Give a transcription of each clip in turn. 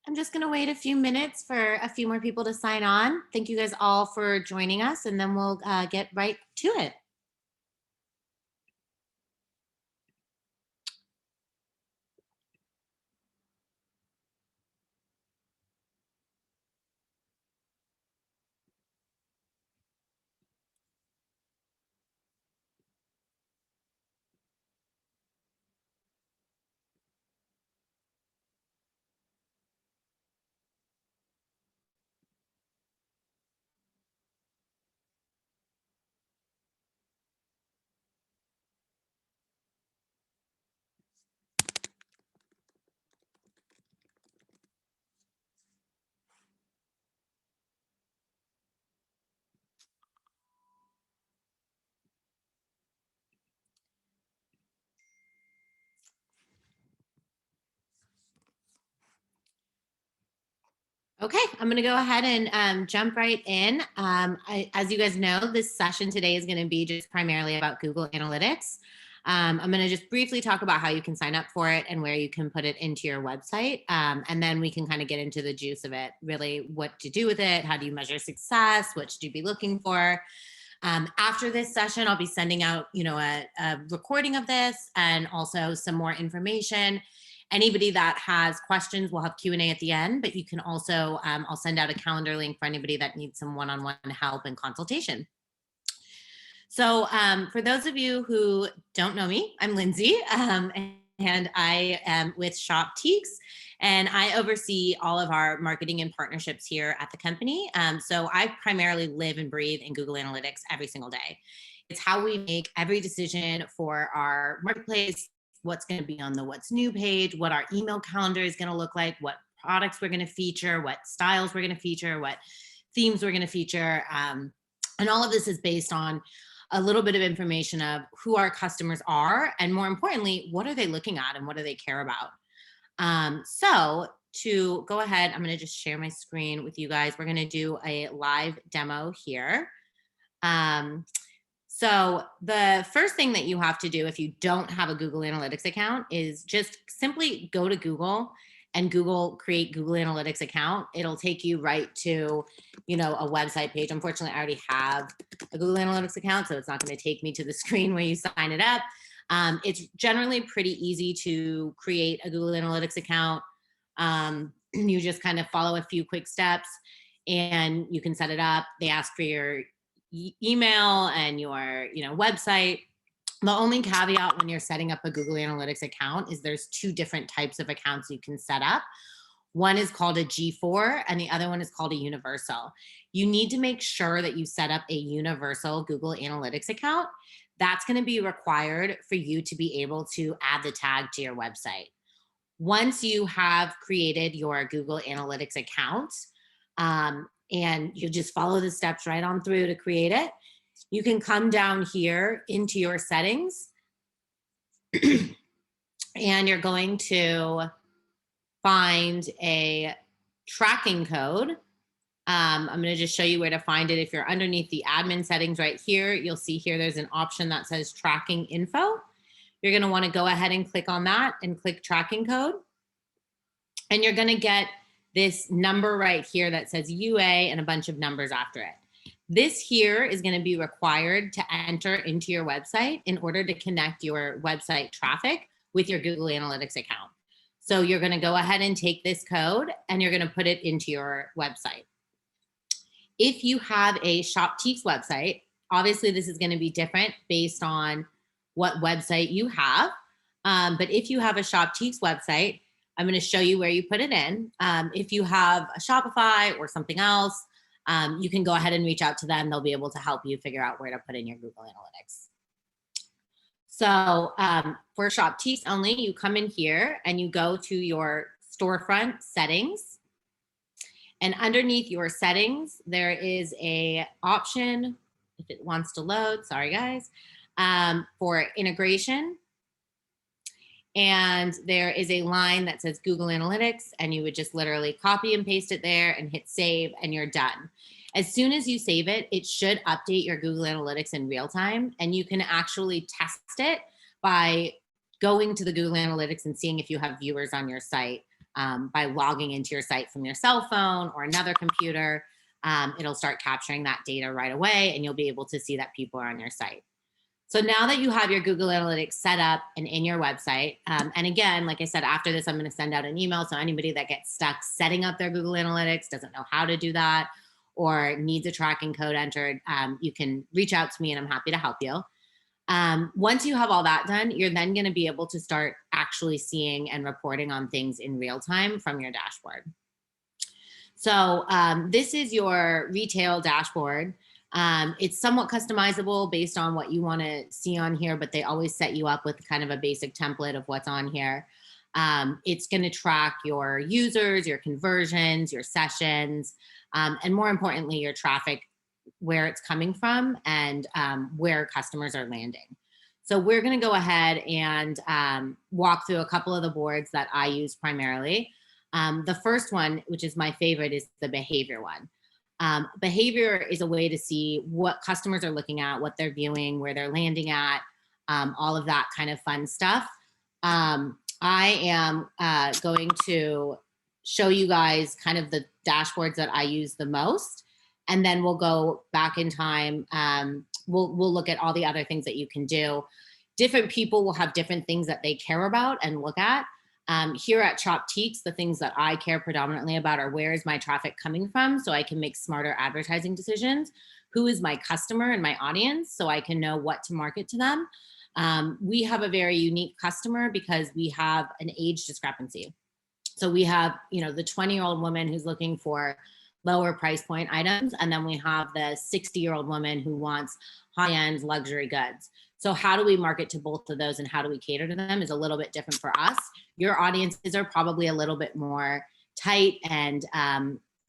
I'm just going to wait a few minutes for a few more people to sign on. Thank you guys all for joining us, and then we'll get right to it. Okay, I'm going to go ahead and jump right in. As you guys know, this session today is going to be just primarily about Google Analytics. I'm going to just briefly talk about how you can sign up for it and where you can put it into your website. And then we can kind of get into the juice of it, really what to do with it, how do you measure success, what should you be looking for. After this session, I'll be sending out, a recording of this and also some more information. Anybody that has questions, we'll have Q&A at the end, but you can also, I'll send out a calendar link for anybody that needs some one-on-one help and consultation. So for those of you who don't know me, I'm Lindsay, and I am with ShopTeeks, and I oversee all of our marketing and partnerships here at the company. So I primarily live and breathe in Google Analytics every single day. It's how we make every decision for our marketplace, what's going to be on the what's new page, what our email calendar is going to look like, what products we're going to feature, what styles we're going to feature, what themes we're going to feature. And all of this is based on a little bit of information of who our customers are, and more importantly, what are they looking at and what do they care about? So to go ahead, I'm going to just share my screen with you guys. We're going to do a live demo here. So the first thing that you have to do if you don't have a Google Analytics account is just simply go to Google and create Google Analytics account. It'll take you right to, a website page. Unfortunately, I already have a Google Analytics account, so it's not going to take me to the screen where you sign it up. It's generally pretty easy to create a Google Analytics account. You just kind of follow a few quick steps and you can set it up. They ask for your email and your website. The only caveat when you're setting up a Google Analytics account is there's two different types of accounts you can set up. One is called a G4 and the other one is called a universal. You need to make sure that you set up a universal Google Analytics account. That's going to be required for you to be able to add the tag to your website. Once you have created your Google Analytics account, and you just follow the steps right on through to create it, you can come down here into your settings and you're going to find a tracking code. I'm going to just show you where to find it. If you're underneath the admin settings right here, you'll see here there's an option that says tracking info. You're going to want to go ahead and click on that and click tracking code. And you're going to get this number right here that says UA and a bunch of numbers after it. This here is going to be required to enter into your website in order to connect your website traffic with your Google Analytics account. So you're going to go ahead and take this code and you're going to put it into your website. If you have a ShopTeeks website, obviously this is going to be different based on what website you have. But if you have a ShopTeeks website, I'm going to show you where you put it in. If you have a Shopify or something else, you can go ahead and reach out to them. They'll be able to help you figure out where to put in your Google Analytics. So for ShopTeeks only, you come in here and you go to your storefront settings. And underneath your settings, there is a option, if it wants to load, sorry guys, for integration. And there is a line that says Google Analytics, and you would just literally copy and paste it there and hit save, and you're done. As soon as you save it, it should update your Google Analytics in real time, and you can actually test it by going to the Google Analytics and seeing if you have viewers on your site by logging into your site from your cell phone or another computer. It'll start capturing that data right away, and you'll be able to see that people are on your site. So now that you have your Google Analytics set up and in your website, and again, like I said, after this, I'm going to send out an email. So anybody that gets stuck setting up their Google Analytics, doesn't know how to do that, or needs a tracking code entered, you can reach out to me and I'm happy to help you. Once you have all that done, you're then going to be able to start actually seeing and reporting on things in real time from your dashboard. So this is your retail dashboard. It's somewhat customizable based on what you want to see on here, but they always set you up with kind of a basic template of what's on here. It's going to track your users, your conversions, your sessions, and more importantly, your traffic, where it's coming from and where customers are landing. So we're going to go ahead and walk through a couple of the boards that I use primarily. The first one, which is my favorite, is the behavior one. Behavior is a way to see what customers are looking at, what they're viewing, where they're landing at, all of that kind of fun stuff. I am going to show you guys kind of the dashboards that I use the most, and then we'll go back in time. We'll look at all the other things that you can do. Different people will have different things that they care about and look at. Here at Shoptiques, the things that I care predominantly about are where is my traffic coming from, so I can make smarter advertising decisions. Who is my customer and my audience, so I can know what to market to them. We have a very unique customer because we have an age discrepancy. So we have, the 20-year-old woman who's looking for lower price point items, and then we have the 60-year-old woman who wants high-end luxury goods. So how do we market to both of those and how do we cater to them is a little bit different for us. Your audiences are probably a little bit more tight, and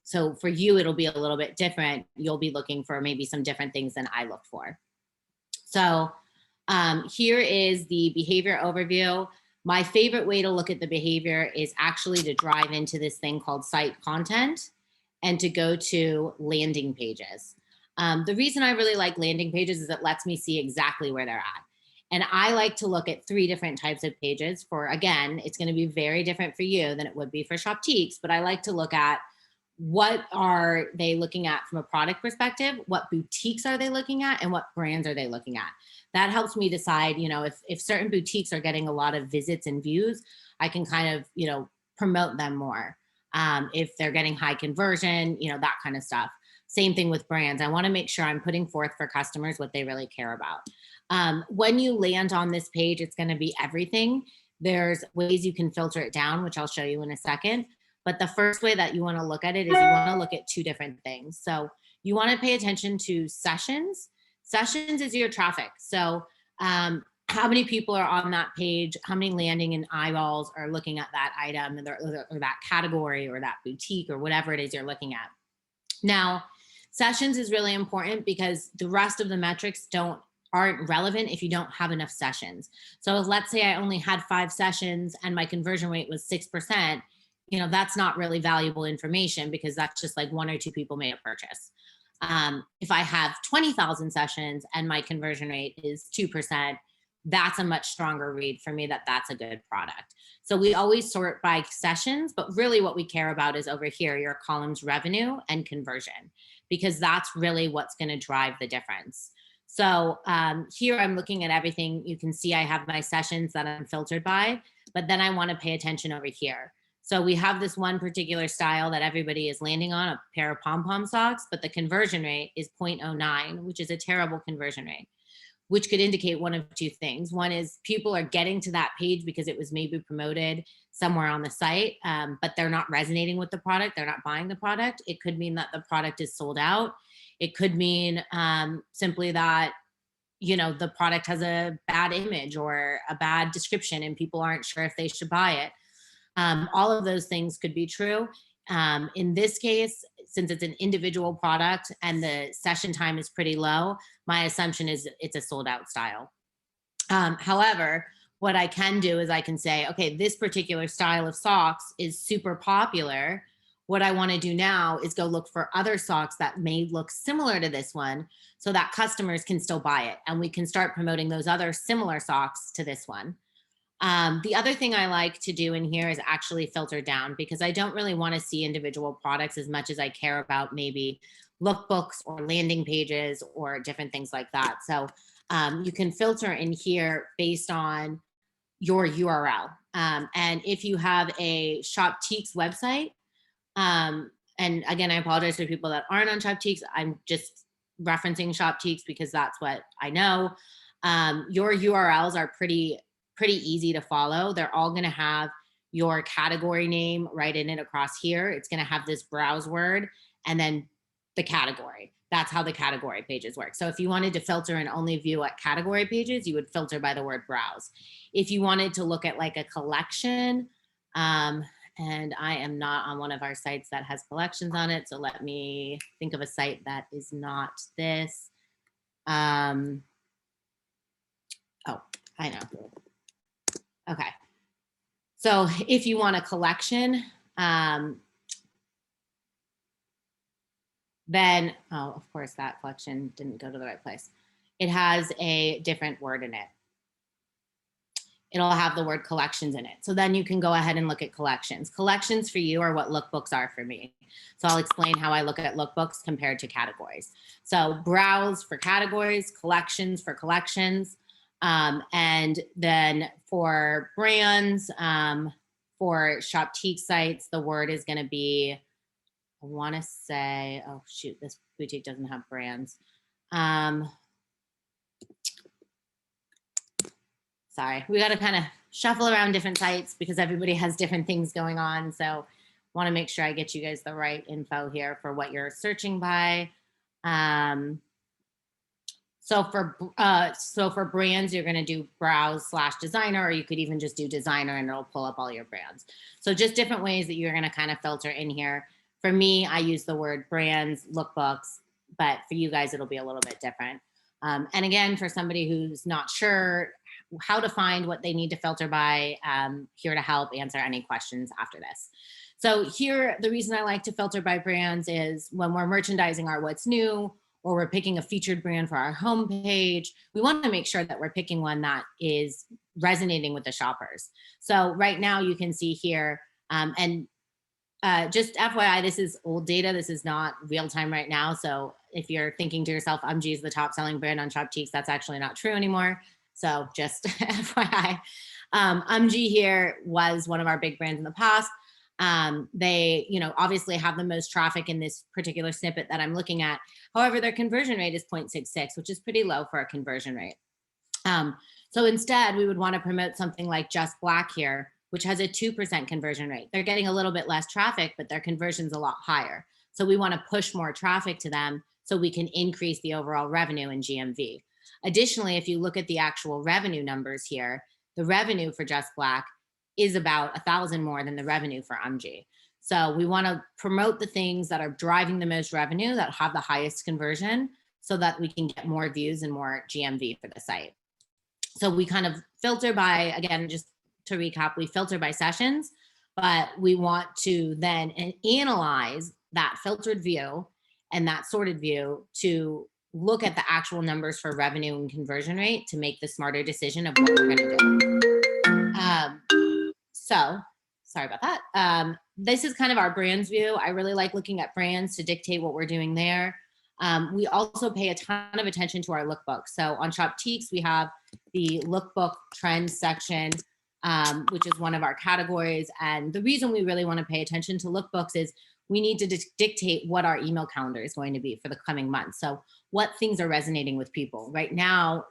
so for you, it'll be a little bit different. You'll be looking for maybe some different things than I look for. So here is the behavior overview. My favorite way to look at the behavior is actually to drive into this thing called site content and to go to landing pages. The reason I really like landing pages is it lets me see exactly where they're at. And I like to look at 3 different types of pages for, again, it's going to be very different for you than it would be for Shoptiques, but I like to look at what are they looking at from a product perspective, what boutiques are they looking at, and what brands are they looking at. That helps me decide, if certain boutiques are getting a lot of visits and views, I can kind of, promote them more. If they're getting high conversion, that kind of stuff. Same thing with brands. I want to make sure I'm putting forth for customers what they really care about. When you land on this page, it's going to be everything. There's ways you can filter it down, which I'll show you in a second. But the first way that you want to look at it is you want to look at 2 different things. So you want to pay attention to sessions. Sessions is your traffic. So how many people are on that page, how many landing and eyeballs are looking at that item or that category or that boutique or whatever it is you're looking at. Now, sessions is really important because the rest of the metrics aren't relevant if you don't have enough sessions. So let's say I only had 5 sessions and my conversion rate was 6%, that's not really valuable information because that's just like 1 or 2 people made a purchase. If I have 20,000 sessions and my conversion rate is 2%, that's a much stronger read for me that's a good product. So we always sort by sessions, but really what we care about is over here, your columns revenue and conversion, because that's really what's going to drive the difference. So here I'm looking at everything. You can see I have my sessions that I'm filtered by, but then I want to pay attention over here. So we have this one particular style that everybody is landing on, a pair of pom-pom socks, but the conversion rate is 0.09, which is a terrible conversion rate, which could indicate one of 2 things. One is people are getting to that page because it was maybe promoted somewhere on the site, but they're not resonating with the product. They're not buying the product. It could mean that the product is sold out. It could mean simply that, the product has a bad image or a bad description and people aren't sure if they should buy it. All of those things could be true. In this case, since it's an individual product and the session time is pretty low, my assumption is it's a sold out style. However, what I can do is I can say, okay, this particular style of socks is super popular. What I want to do now is go look for other socks that may look similar to this one so that customers can still buy it. And we can start promoting those other similar socks to this one. The other thing I like to do in here is actually filter down, because I don't really want to see individual products as much as I care about maybe lookbooks or landing pages or different things like that. So you can filter in here based on your URL. And if you have a Shoptiques website, and again, I apologize for people that aren't on Shoptiques. I'm just referencing Shoptiques because that's what I know. Your URLs are pretty easy to follow. They're all going to have your category name right in it across here. It's going to have this browse word and then the category. That's how the category pages work. So if you wanted to filter and only view at category pages, you would filter by the word browse. If you wanted to look at like a collection, and I am not on one of our sites that has collections on it. So let me think of a site that is not this. Oh, I know. Okay. So if you want a collection, then, oh, of course, that collection didn't go to the right place. It has a different word in it. It'll have the word collections in it. So then you can go ahead and look at collections. Collections for you are what lookbooks are for me. So I'll explain how I look at lookbooks compared to categories. So browse for categories, collections for collections. And then for brands, for Shoptique sites, the word is going to be, I want to say, oh shoot, this boutique doesn't have brands. Sorry, we got to kind of shuffle around different sites because everybody has different things going on. So want to make sure I get you guys the right info here for what you're searching by. So for brands, you're going to do browse/designer, or you could even just do designer and it'll pull up all your brands. So just different ways that you're going to kind of filter in here. For me, I use the word brands, lookbooks, but for you guys, it'll be a little bit different. And again, for somebody who's not sure how to find what they need to filter by, here to help answer any questions after this. So here, the reason I like to filter by brands is when we're merchandising our what's new, or we're picking a featured brand for our homepage, we want to make sure that we're picking one that is resonating with the shoppers. So right now you can see here, just FYI, this is old data. This is not real time right now. So if you're thinking to yourself, UMG is the top selling brand on Shoptiques, that's actually not true anymore. So just FYI, UMG here was one of our big brands in the past. They, obviously have the most traffic in this particular snippet that I'm looking at. However, their conversion rate is 0.66, which is pretty low for a conversion rate. So instead, we would want to promote something like Just Black here, which has a 2% conversion rate. They're getting a little bit less traffic, but their conversion's a lot higher. So we want to push more traffic to them so we can increase the overall revenue in GMV. Additionally, if you look at the actual revenue numbers here, the revenue for Just Black is about 1,000 more than the revenue for UMG. So we want to promote the things that are driving the most revenue, that have the highest conversion, so that we can get more views and more GMV for the site. So we kind of filter by, again, just to recap, we filter by sessions, but we want to then analyze that filtered view and that sorted view to look at the actual numbers for revenue and conversion rate to make the smarter decision of what we're going to do. So sorry about that. This is kind of our brands view. I really like looking at brands to dictate what we're doing there. We also pay a ton of attention to our lookbook. So on Shoptiques, we have the lookbook trends section, which is one of our categories. And the reason we really want to pay attention to lookbooks is we need to dictate what our email calendar is going to be for the coming months. So what things are resonating with people right now,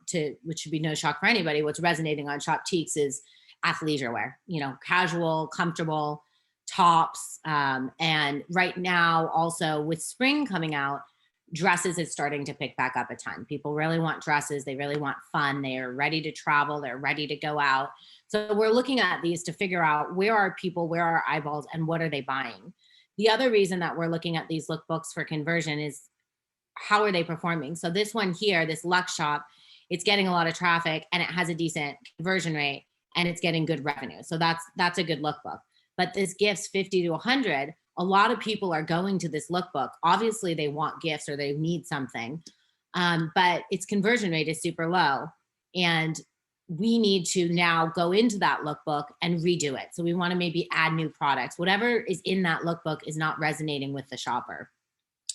which should be no shock for anybody, what's resonating on Shoptiques is athleisure wear, casual, comfortable tops. And right now also with spring coming out, dresses is starting to pick back up a ton. People really want dresses. They really want fun. They are ready to travel. They're ready to go out. So we're looking at these to figure out where are people, where are eyeballs, and what are they buying? The other reason that we're looking at these lookbooks for conversion is how are they performing? So this one here, this Luxe Shop, it's getting a lot of traffic and it has a decent conversion rate and it's getting good revenue. So that's a good lookbook. But this gifts 50 to 100, a lot of people are going to this lookbook. Obviously they want gifts or they need something, but its conversion rate is super low. And we need to now go into that lookbook and redo it. So we want to maybe add new products. Whatever is in that lookbook is not resonating with the shopper.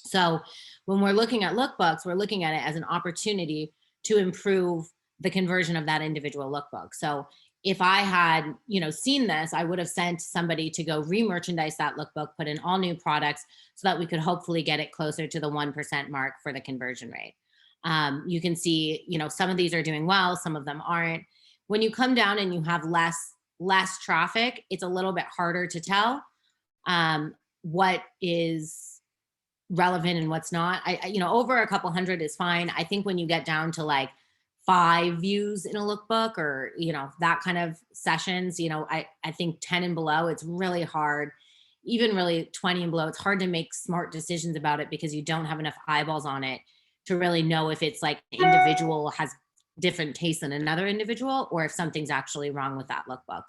So when we're looking at lookbooks, we're looking at it as an opportunity to improve the conversion of that individual lookbook. So if I had, seen this, I would have sent somebody to go re-merchandise that lookbook, put in all new products so that we could hopefully get it closer to the 1% mark for the conversion rate. You can see, some of these are doing well, some of them aren't. When you come down and you have less traffic, it's a little bit harder to tell what is relevant and what's not. Over a couple hundred is fine. I think when you get down to like 5 views in a lookbook or, that kind of sessions, I think 10 and below, it's really hard. Even really 20 and below, it's hard to make smart decisions about it because you don't have enough eyeballs on it to really know if it's like an individual has different tastes than another individual, or if something's actually wrong with that lookbook.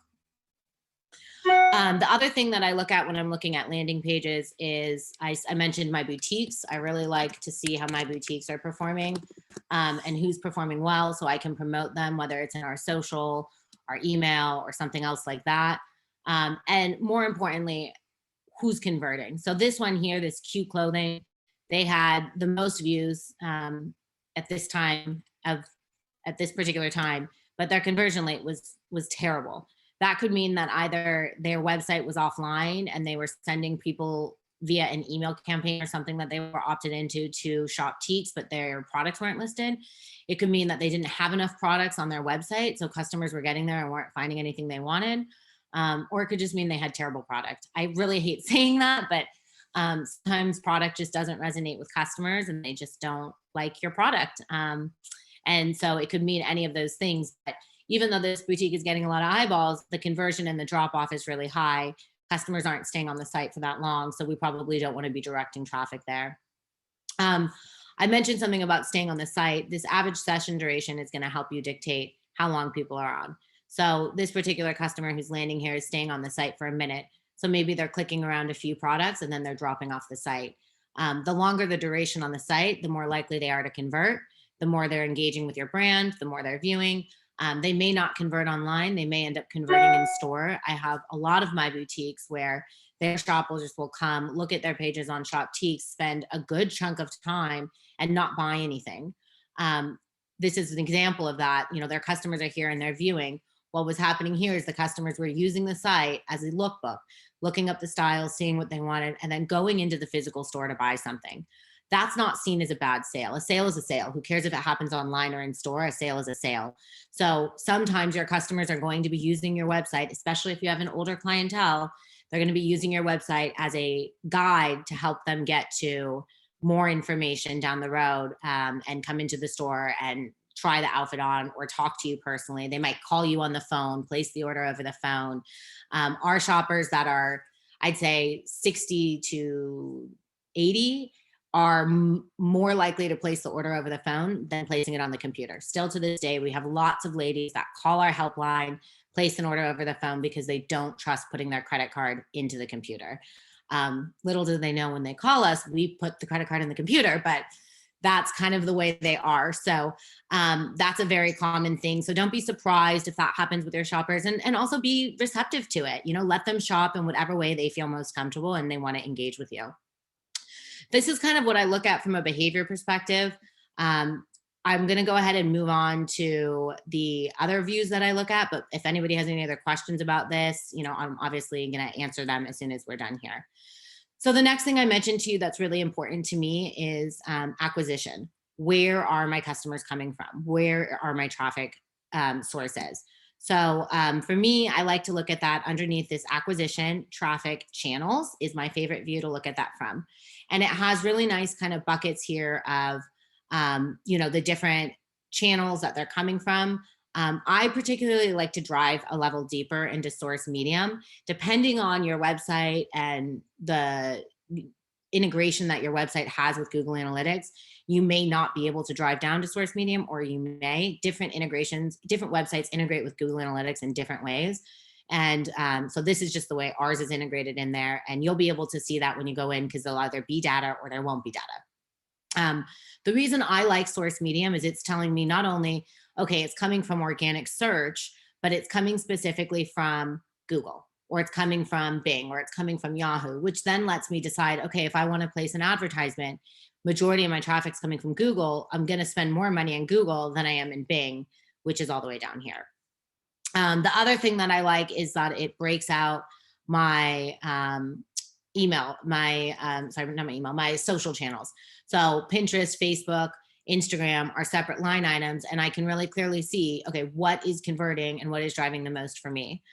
The other thing that I look at when I'm looking at landing pages is I mentioned my boutiques. I really like to see how my boutiques are performing and who's performing well so I can promote them, whether it's in our social, our email, or something else like that. And more importantly, who's converting. So this one here, this cute clothing, they had the most views at this particular time, but their conversion rate was terrible. That could mean that either their website was offline and they were sending people via an email campaign or something that they were opted into to shop Teeks, but their products weren't listed. It could mean that they didn't have enough products on their website, so customers were getting there and weren't finding anything they wanted. Or it could just mean they had terrible product. I really hate saying that, but sometimes product just doesn't resonate with customers and they just don't like your product. And so it could mean any of those things. But even though this boutique is getting a lot of eyeballs, the conversion and the drop off is really high. Customers aren't staying on the site for that long, so we probably don't want to be directing traffic there. I mentioned something about staying on the site. This average session duration is going to help you dictate how long people are on. So this particular customer who's landing here is staying on the site for a minute. So maybe they're clicking around a few products and then they're dropping off the site. The longer the duration on the site, the more likely they are to convert, the more they're engaging with your brand, the more they're viewing. They may not convert online. They may end up converting in store. I have a lot of my boutiques where their shoppers will come, look at their pages on Shop Teeks, spend a good chunk of time and not buy anything. This is an example of that. Their customers are here and they're viewing. What was happening here is the customers were using the site as a lookbook, looking up the styles, seeing what they wanted, and then going into the physical store to buy something. That's not seen as a bad sale. A sale is a sale. Who cares if it happens online or in store? A sale is a sale. So sometimes your customers are going to be using your website, especially if you have an older clientele. They're going to be using your website as a guide to help them get to more information down the road and come into the store and try the outfit on or talk to you personally. They might call you on the phone, place the order over the phone. Our shoppers that are, I'd say 60 to 80 are more likely to place the order over the phone than placing it on the computer. Still to this day, we have lots of ladies that call our helpline, place an order over the phone because they don't trust putting their credit card into the computer. Little do they know when they call us, we put the credit card in the computer, but that's kind of the way they are. So that's a very common thing. So don't be surprised if that happens with your shoppers, and also be receptive to it. Let them shop in whatever way they feel most comfortable and they want to engage with you. This is kind of what I look at from a behavior perspective. I'm going to go ahead and move on to the other views that I look at. But if anybody has any other questions about this, I'm obviously going to answer them as soon as we're done here. So the next thing I mentioned to you that's really important to me is acquisition. Where are my customers coming from? Where are my traffic sources? So for me, I like to look at that underneath this acquisition traffic channels is my favorite view to look at that from. And it has really nice kind of buckets here of, the different channels that they're coming from. I particularly like to drive a level deeper into source medium, depending on your website and the integration that your website has with Google Analytics. You may not be able to drive down to source medium, or you may. Different integrations, different websites integrate with Google Analytics in different ways. And so this is just the way ours is integrated in there. And you'll be able to see that when you go in, because there'll either be data or there won't be data. Um, the reason I like source medium is it's telling me not only, okay, it's coming from organic search, but it's coming specifically from Google, or it's coming from Bing, or it's coming from Yahoo, which then lets me decide, okay, if I want to place an advertisement, majority of my traffic's coming from Google, I'm going to spend more money in Google than I am in Bing, which is all the way down here. The other thing that I like is that it breaks out my email, sorry, not my email, my social channels. So Pinterest, Facebook, Instagram are separate line items, and I can really clearly see, okay, what is converting and what is driving the most for me.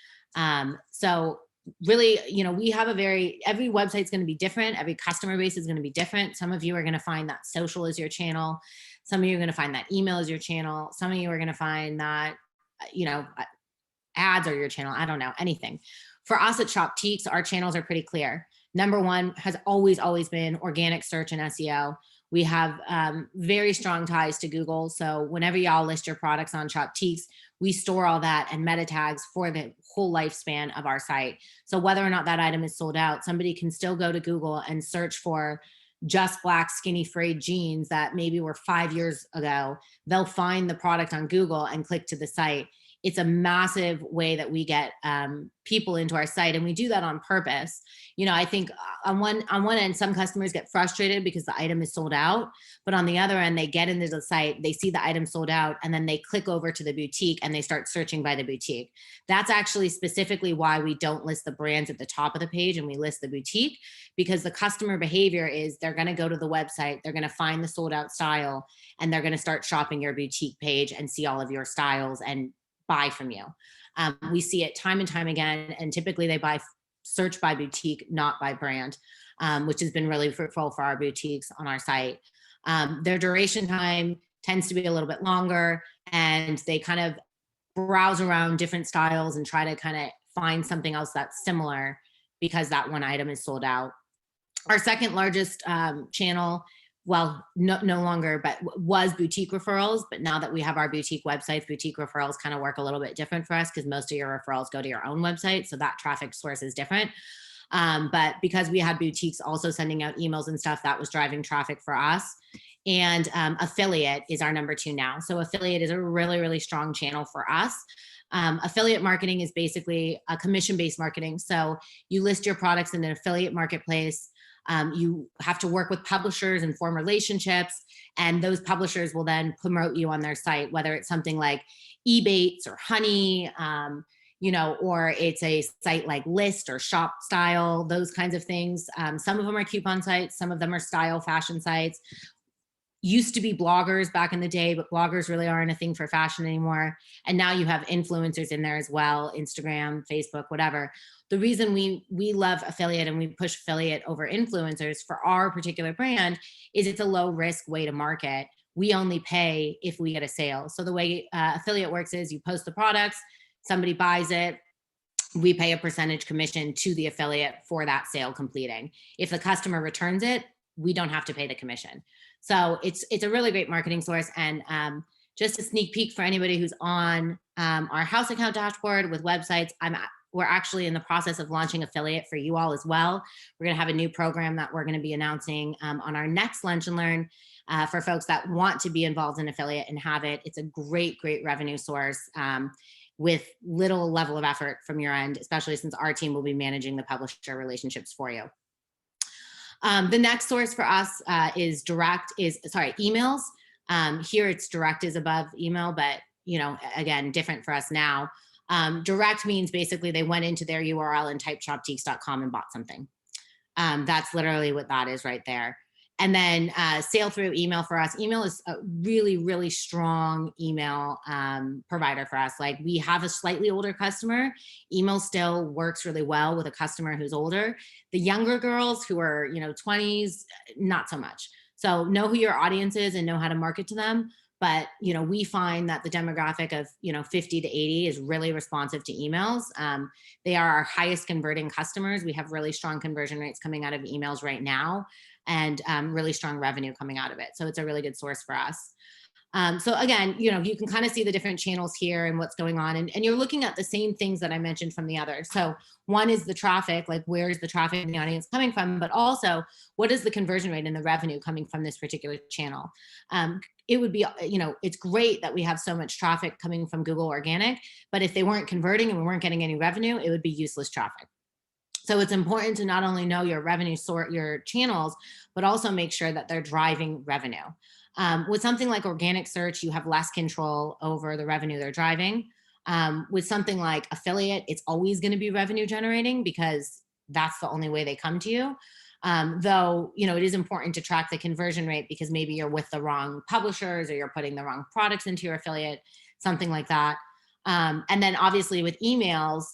So really, we have every website's going to be different. Every customer base is going to be different. Some of you are going to find that social is your channel. Some of you are going to find that email is your channel. Some of you are going to find that, ads are your channel. I don't know, anything. For us at Shoptiques, our channels are pretty clear. Number one has always been organic search and SEO. We have very strong ties to Google. So whenever y'all list your products on Shoptiques, we store all that and meta tags for the whole lifespan of our site. So whether or not that item is sold out, somebody can still go to Google and search for just black skinny frayed jeans that maybe were 5 years ago. They'll find the product on Google and click to the site. It's a massive way that we get people into our site, and we do that on purpose. I think on one end, some customers get frustrated because the item is sold out, but on the other end, they get into the site, they see the item sold out, and then they click over to the boutique and they start searching by the boutique. That's actually specifically why we don't list the brands at the top of the page and we list the boutique, because the customer behavior is they're going to go to the website, they're going to find the sold out style, and they're going to start shopping your boutique page and see all of your styles and buy from you. We see it time and time again, and typically they search by boutique, not by brand, which has been really fruitful for our boutiques on our site. Their duration time tends to be a little bit longer, and they kind of browse around different styles and try to kind of find something else that's similar because that one item is sold out. Our second largest channel, well, no longer, but was boutique referrals. But now that we have our boutique websites, boutique referrals kind of work a little bit different for us because most of your referrals go to your own website. So that traffic source is different. But because we had boutiques also sending out emails and stuff, that was driving traffic for us. And affiliate is our number 2 now. So affiliate is a really, really strong channel for us. Affiliate marketing is basically a commission-based marketing. So you list your products in an affiliate marketplace. You have to work with publishers and form relationships, and those publishers will then promote you on their site, whether it's something like Ebates or Honey, or it's a site like List or Shop Style, those kinds of things. Some of them are coupon sites, some of them are style fashion sites. Used to be bloggers back in the day, but bloggers really aren't a thing for fashion anymore. And now you have influencers in there as well, Instagram, Facebook, whatever. The reason we love affiliate and we push affiliate over influencers for our particular brand is it's a low risk way to market. We only pay if we get a sale. So the way affiliate works is you post the products, somebody buys it, we pay a percentage commission to the affiliate for that sale completing. If the customer returns it, we don't have to pay the commission. So it's a really great marketing source. And just a sneak peek for anybody who's on our house account dashboard with websites, we're actually in the process of launching affiliate for you all as well. We're going to have a new program that we're going to be announcing on our next Lunch and Learn for folks that want to be involved in affiliate and have it. It's a great revenue source with little level of effort from your end, especially since our team will be managing the publisher relationships for you. The next source for us is emails. Here it's direct is above email, but again, different for us now. Direct means basically they went into their URL and typed shoptiques.com and bought something. That's literally what that is right there. And then sale through email for us. Email is a really strong email provider for us. Like, we have a slightly older customer. Email still works really well with a customer who's older. The younger girls who are 20s, not so much. So know who your audience is and know how to market to them. But we find that the demographic of 50 to 80 is really responsive to emails. They are our highest converting customers. We have really strong conversion rates coming out of emails right now, and really strong revenue coming out of it. So it's a really good source for us. So again, you can kind of see the different channels here and what's going on. And you're looking at the same things that I mentioned from the other. So one is the traffic, like where's the traffic in the audience coming from, but also what is the conversion rate and the revenue coming from this particular channel? It would be, it's great that we have so much traffic coming from Google organic, but if they weren't converting and we weren't getting any revenue, it would be useless traffic. So it's important to not only know your revenue sort, your channels, but also make sure that they're driving revenue. With something like organic search, you have less control over the revenue they're driving. With something like affiliate, it's always going to be revenue generating because that's the only way they come to you. Though, it is important to track the conversion rate because maybe you're with the wrong publishers or you're putting the wrong products into your affiliate, something like that. And then obviously with emails,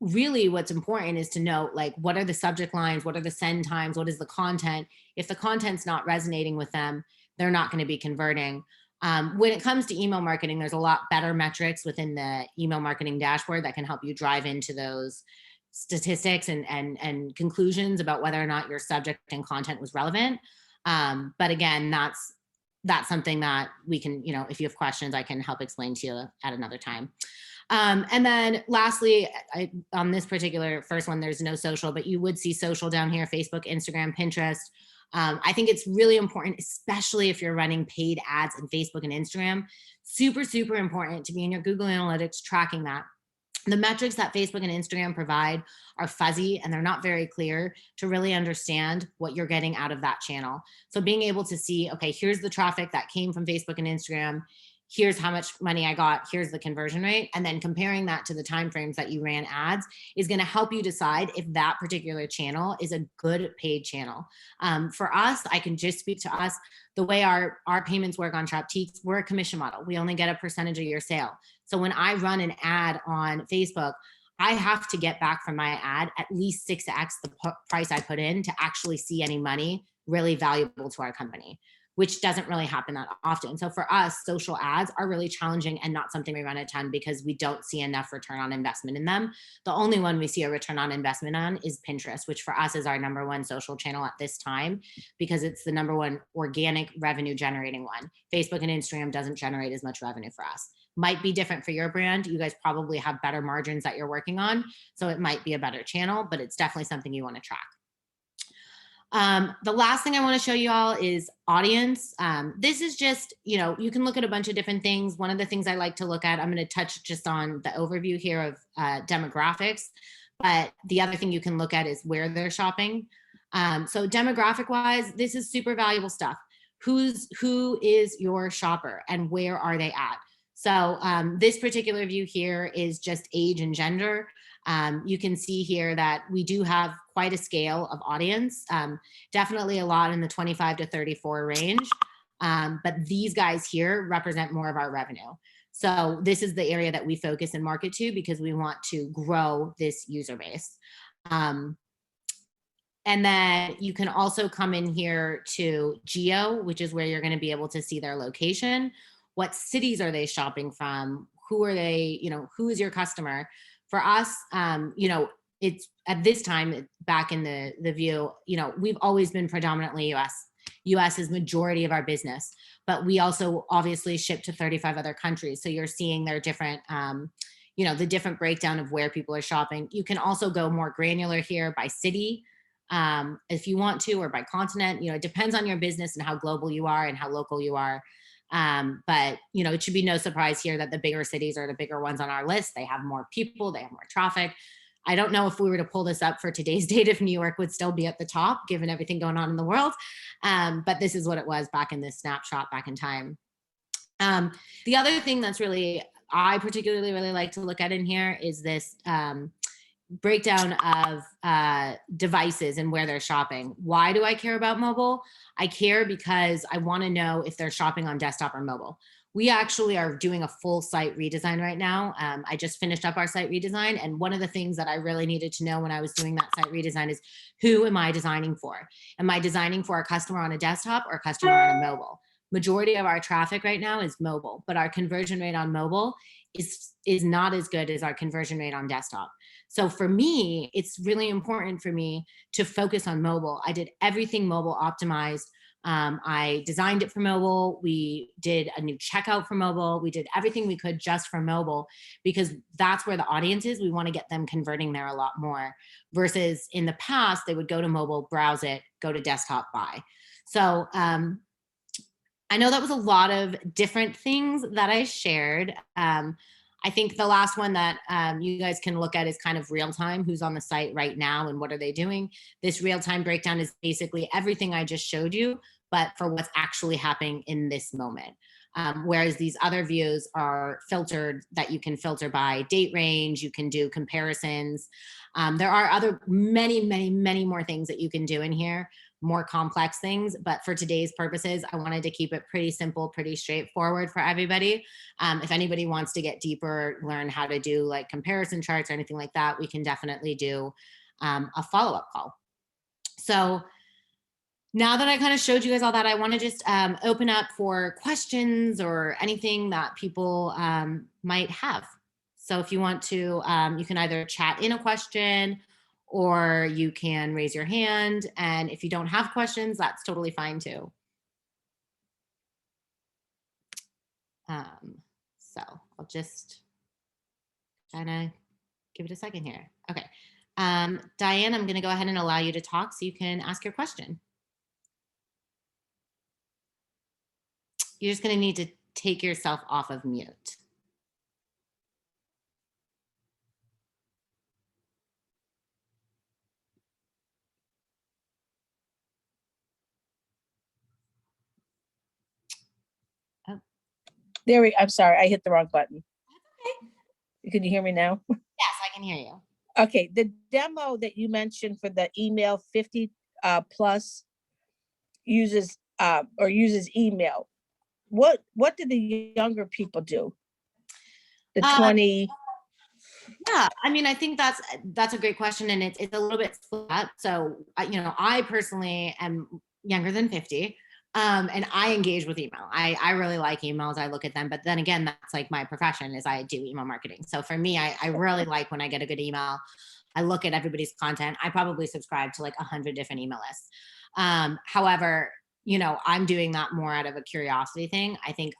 really what's important is to know, like, what are the subject lines, what are the send times, what is the content? If the content's not resonating with them, they're not going to be converting. When it comes to email marketing, there's a lot better metrics within the email marketing dashboard that can help you drive into those statistics and conclusions about whether or not your subject and content was relevant. But again, that's something that we can, if you have questions, I can help explain to you at another time. And then lastly, on this particular first one, there's no social, but you would see social down here: Facebook, Instagram, Pinterest. I think it's really important, especially if you're running paid ads in Facebook and Instagram, super, super important to be in your Google Analytics tracking that. The metrics that Facebook and Instagram provide are fuzzy and they're not very clear to really understand what you're getting out of that channel. So being able to see, okay, here's the traffic that came from Facebook and Instagram, here's how much money I got, here's the conversion rate, and then comparing that to the timeframes that you ran ads is going to help you decide if that particular channel is a good paid channel. For us, I can just speak to us. The way our payments work on Shoptiques, we're a commission model. We only get a percentage of your sale. So when I run an ad on Facebook, I have to get back from my ad at least 6x the price I put in to actually see any money really valuable to our company, which doesn't really happen that often. So for us, social ads are really challenging and not something we run a ton because we don't see enough return on investment in them. The only one we see a return on investment on is Pinterest, which for us is our number one social channel at this time because it's the number one organic revenue generating one. Facebook and Instagram doesn't generate as much revenue for us. Might be different for your brand. You guys probably have better margins that you're working on, so it might be a better channel, but it's definitely something you want to track. The last thing I want to show you all is audience. This is just, you can look at a bunch of different things. One of the things I like to look at, I'm going to touch just on the overview here of demographics, but the other thing you can look at is where they're shopping. So demographic wise, this is super valuable stuff. Who is your shopper and where are they at? So this particular view here is just age and gender. You can see here that we do have quite a scale of audience, definitely a lot in the 25 to 34 range. But these guys here represent more of our revenue. So this is the area that we focus and market to because we want to grow this user base. And then you can also come in here to geo, which is where you're going to be able to see their location. What cities are they shopping from? Who are they, who is your customer? For us, it's at this time back in the view, we've always been predominantly US. US is majority of our business, but we also obviously ship to 35 other countries. So you're seeing their different, the different breakdown of where people are shopping. You can also go more granular here by city if you want to, or by continent. It depends on your business and how global you are and how local you are. But it should be no surprise here that the bigger cities are the bigger ones on our list. They have more people, they have more traffic. I don't know if we were to pull this up for today's date if New York would still be at the top given everything going on in the world. But this is what it was back in this snapshot back in time. The other thing that's I particularly really like to look at in here is this breakdown of devices and where they're shopping. Why do I care about mobile? I care because I want to know if they're shopping on desktop or mobile. We actually are doing a full site redesign right now. I just finished up our site redesign. And one of the things that I really needed to know when I was doing that site redesign is, who am I designing for? Am I designing for a customer on a desktop or a customer on a mobile? Majority of our traffic right now is mobile, but our conversion rate on mobile is not as good as our conversion rate on desktop. So for me, it's really important for me to focus on mobile. I did everything mobile optimized. I designed it for mobile. We did a new checkout for mobile. We did everything we could just for mobile, because that's where the audience is. We want to get them converting there a lot more, versus in the past, they would go to mobile, browse it, go to desktop, buy. So I know that was a lot of different things that I shared. I think the last one that you guys can look at is kind of real time, who's on the site right now and what are they doing. This real time breakdown is basically everything I just showed you, but for what's actually happening in this moment. Whereas these other views are filtered, that you can filter by date range, you can do comparisons. There are other many more things that you can do in here, more complex things, but for today's purposes, I wanted to keep it pretty simple, pretty straightforward for everybody. If anybody wants to get deeper, learn how to do like comparison charts or anything like that, we can definitely do a follow-up call. So now that I kind of showed you guys all that, I want to just open up for questions or anything that people might have. So if you want to, you can either chat in a question, or you can raise your hand. And if you don't have questions, that's totally fine too. So I'll just kind of give it a second here. Okay. Diane, I'm going to go ahead and allow you to talk so you can ask your question. You're just going to need to take yourself off of mute. There I'm sorry, I hit the wrong button. Okay. Can you hear me now? Yes, I can hear you. Okay, the demo that you mentioned for the email 50 plus uses email. What do the younger people do? The 20. Yeah, I mean, I think that's a great question, and it's a little bit split up. So, I personally am younger than 50, and I engage with email. I really like emails. I look at them, but then again, that's like my profession is I do email marketing. So for me, I really like when I get a good email. I look at everybody's content. I probably subscribe to like 100 different email lists. However, I'm doing that more out of a curiosity thing. I think,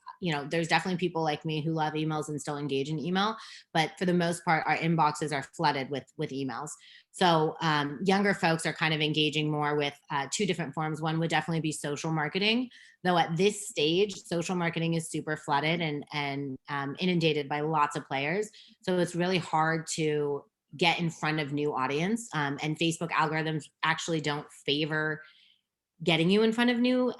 there's definitely people like me who love emails and still engage in email, but for the most part, our inboxes are flooded with emails. So younger folks are kind of engaging more with two different forms. One would definitely be social marketing, though at this stage, social marketing is super flooded and inundated by lots of players. So it's really hard to get in front of new audience. And Facebook algorithms actually don't favor getting you in front of new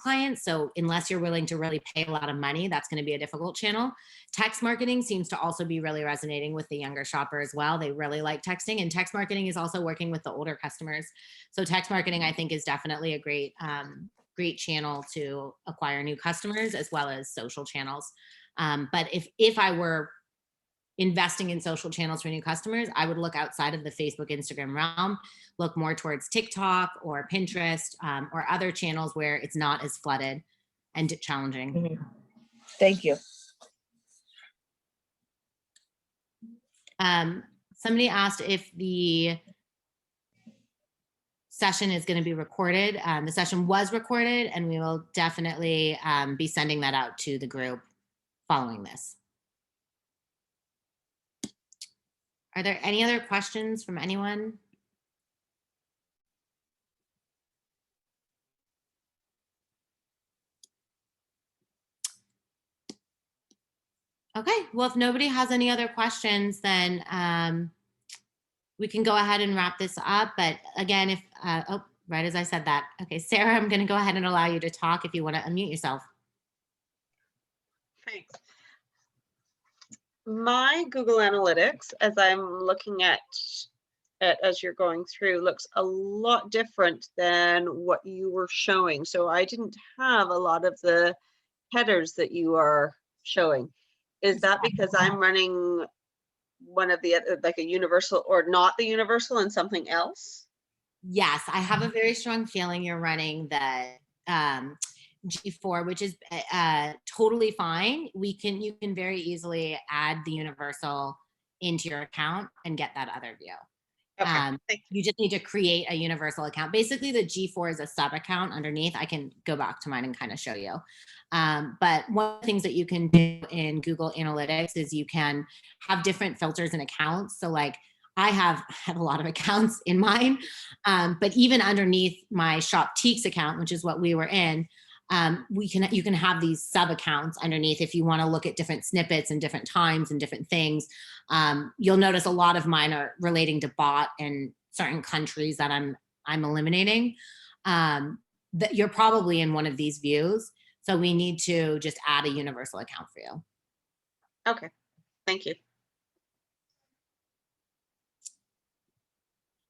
clients. So unless you're willing to really pay a lot of money, that's going to be a difficult channel. Text marketing seems to also be really resonating with the younger shopper as well. They really like texting, and text marketing is also working with the older customers. So text marketing, I think, is definitely a great channel to acquire new customers, as well as social channels. But if I were investing in social channels for new customers, I would look outside of the Facebook, Instagram realm, look more towards TikTok or Pinterest, or other channels where it's not as flooded and challenging. Mm-hmm. Thank you. Somebody asked if the session is going to be recorded. The session was recorded, and we will definitely be sending that out to the group following this. Are there any other questions from anyone? Okay, well, if nobody has any other questions, then we can go ahead and wrap this up. But again, if, right as I said that. Okay, Sarah, I'm gonna go ahead and allow you to talk if you wanna unmute yourself. Thanks. My Google Analytics, as I'm looking at as you're going through, looks a lot different than what you were showing. So I didn't have a lot of the headers that you are showing. Is that because I'm running one of the, like a universal or not the universal and something else? Yes, I have a very strong feeling you're running the G4, which is totally fine. You can very easily add the universal into your account and get that other view. Okay. Thank you. You just need to create a universal account. Basically, the G4 is a sub account underneath. I can go back to mine and kind of show you. But one of the things that you can do in Google Analytics is you can have different filters and accounts. So like I have a lot of accounts in mine, but even underneath my Shoptiques account, which is what we were in, you can have these sub accounts underneath if you want to look at different snippets and different times and different things. You'll notice a lot of mine are relating to bot and certain countries that I'm eliminating. That you're probably in one of these views, so we need to just add a universal account for you. Okay. Thank you.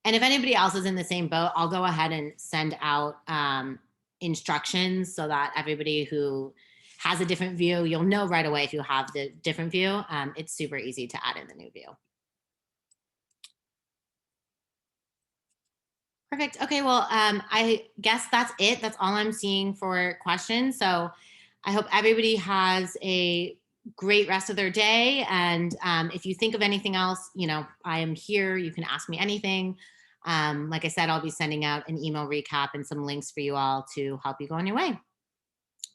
And if anybody else is in the same boat, I'll go ahead and send out instructions so that everybody who has a different view, you'll know right away if you have the different view. It's super easy to add in the new view. Perfect. Okay, well, I guess that's it. That's all I'm seeing for questions. So I hope everybody has a great rest of their day. And if you think of anything else, I am here. You can ask me anything. Like I said, I'll be sending out an email recap and some links for you all to help you go on your way.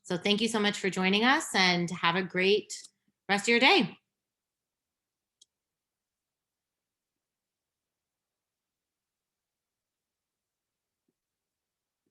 So thank you so much for joining us and have a great rest of your day.